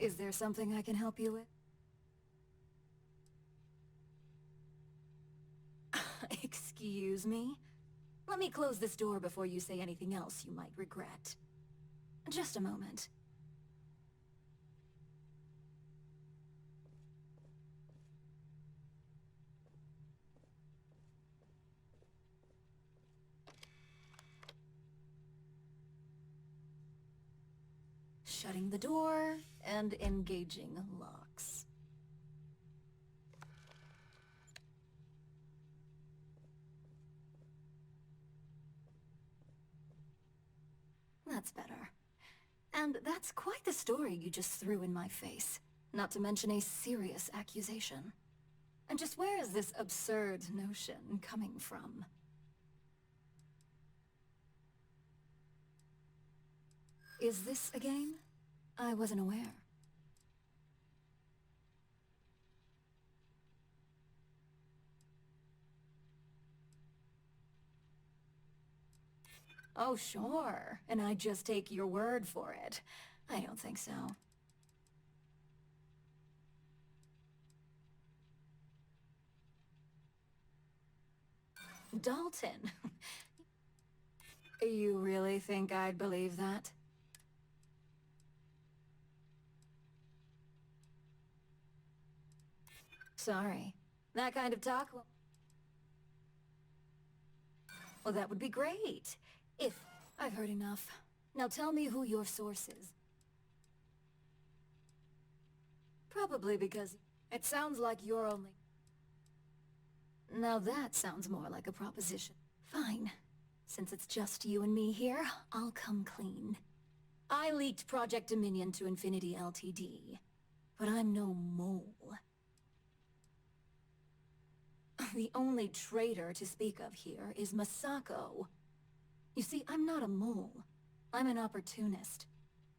Is there something I can help you with? Excuse me? Let me close this door before you say anything else you might regret. Just a moment. Shutting the door and engaging locks. That's better. And that's quite the story you just threw in my face. Not to mention a serious accusation. And just where is this absurd notion coming from? Is this a game? I wasn't aware. Oh, sure. And I just take your word for it. I don't think so. Dalton. You really think I'd believe that? Sorry. That kind of talk? Well, that would be great. If I've heard enough. Now tell me who your source is. Probably because it sounds like you're only... Now that sounds more like a proposition. Fine. Since it's just you and me here, I'll come clean. I leaked Project Dominion to Infinity Ltd. But I'm no mole. The only traitor to speak of here is Masako. You see, I'm not a mole. I'm an opportunist.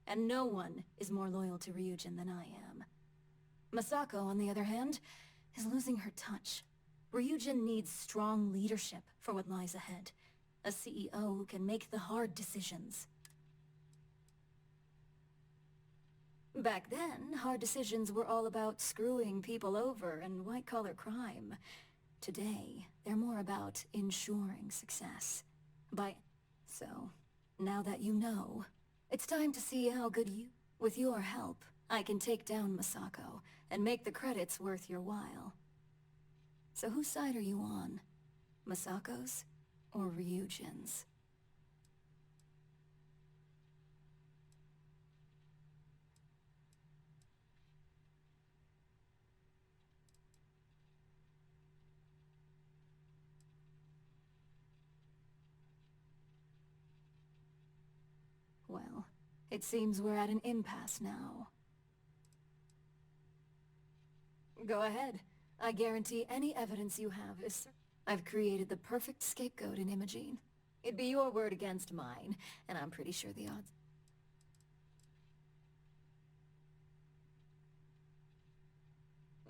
And no one is more loyal to Ryujin than I am. Masako, on the other hand, is losing her touch. Ryujin needs strong leadership for what lies ahead. A CEO who can make the hard decisions. Back then, hard decisions were all about screwing people over and white-collar crime. Today, they're more about ensuring success. So, now that you know, it's time to see how good you... With your help, I can take down Masako and make the credits worth your while. So whose side are you on? Masako's or Ryujin's? Well, it seems we're at an impasse now. Go ahead. I guarantee any evidence you have is... I've created the perfect scapegoat in Imogene. It'd be your word against mine, and I'm pretty sure the odds...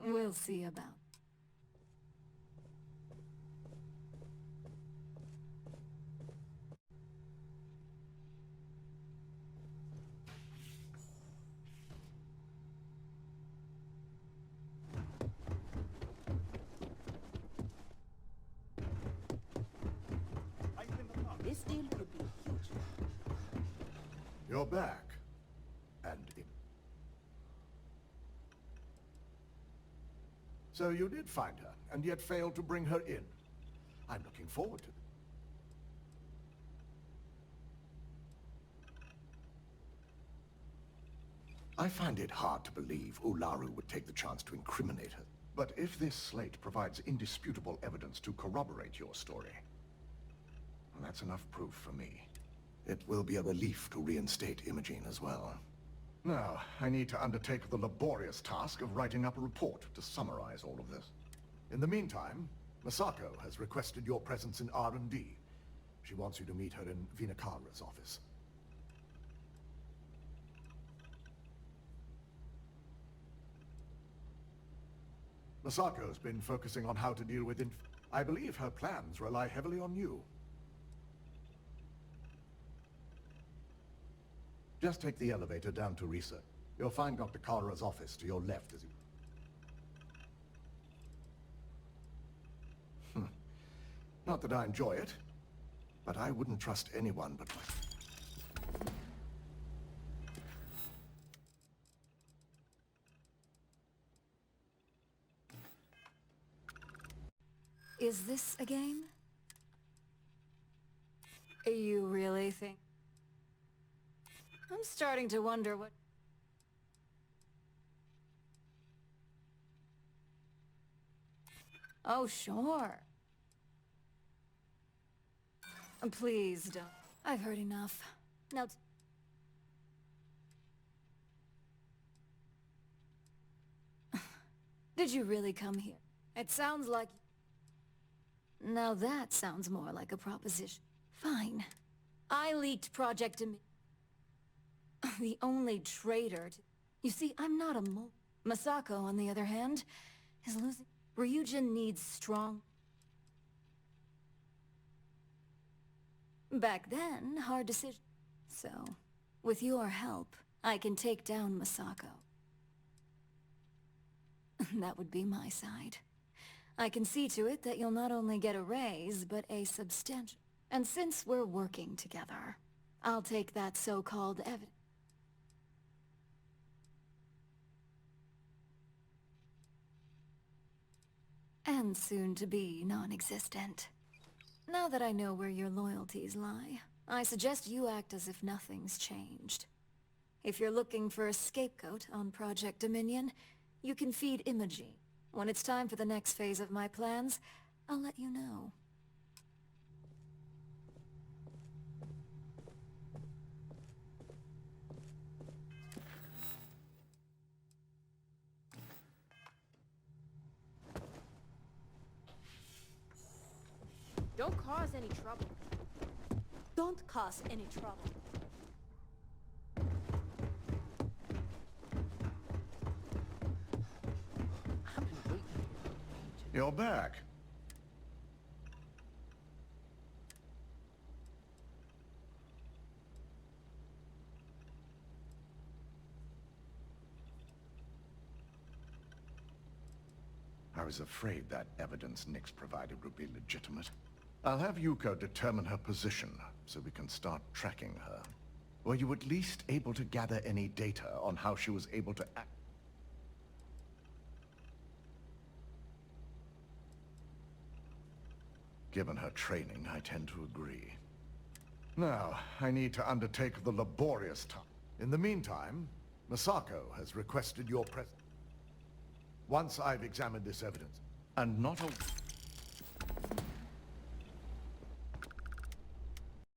We'll see about... This deal could be huge. You're back. And... So you did find her, and yet failed to bring her in. I'm looking forward to it. I find it hard to believe Ularu would take the chance to incriminate her. But if this slate provides indisputable evidence to corroborate your story, that's enough proof for me. It will be a relief to reinstate Imogene as well. Now, I need to undertake the laborious task of writing up a report to summarize all of this. In the meantime, Masako has requested your presence in R&D. She wants you to meet her in Vinakara's office. Masako's been focusing on how to deal with I believe her plans rely heavily on you. Just take the elevator down to research. You'll find Dr. Kara's office to your left as you... Not that I enjoy it, but I wouldn't trust anyone but my... Is this a game? You really think... I'm starting to wonder what... Oh, sure. Please don't. I've heard enough. Now... Did you really come here? It sounds like... Now that sounds more like a proposition. Fine. I leaked Project the only traitor to... You see, I'm not a Masako, on the other hand, is losing... Ryujin needs strong... Back then, hard decision. So, with your help, I can take down Masako. That would be my side. I can see to it that you'll not only get a raise, but a substantial... And since we're working together, I'll take that so-called evidence. And soon to be non-existent. Now that I know where your loyalties lie, I suggest you act as if nothing's changed. If you're looking for a scapegoat on Project Dominion, you can feed Imogene. When it's time for the next phase of my plans, I'll let you know. Don't cause any trouble. Don't cause any trouble. I've been waiting here. You're back. I was afraid that evidence Nix provided would be legitimate. I'll have Yuko determine her position, so we can start tracking her. Were you at least able to gather any data on how she was able to act? Given her training, I tend to agree. Now, I need to undertake the laborious task. In the meantime, Masako has requested your presence. Once I've examined this evidence, and not a...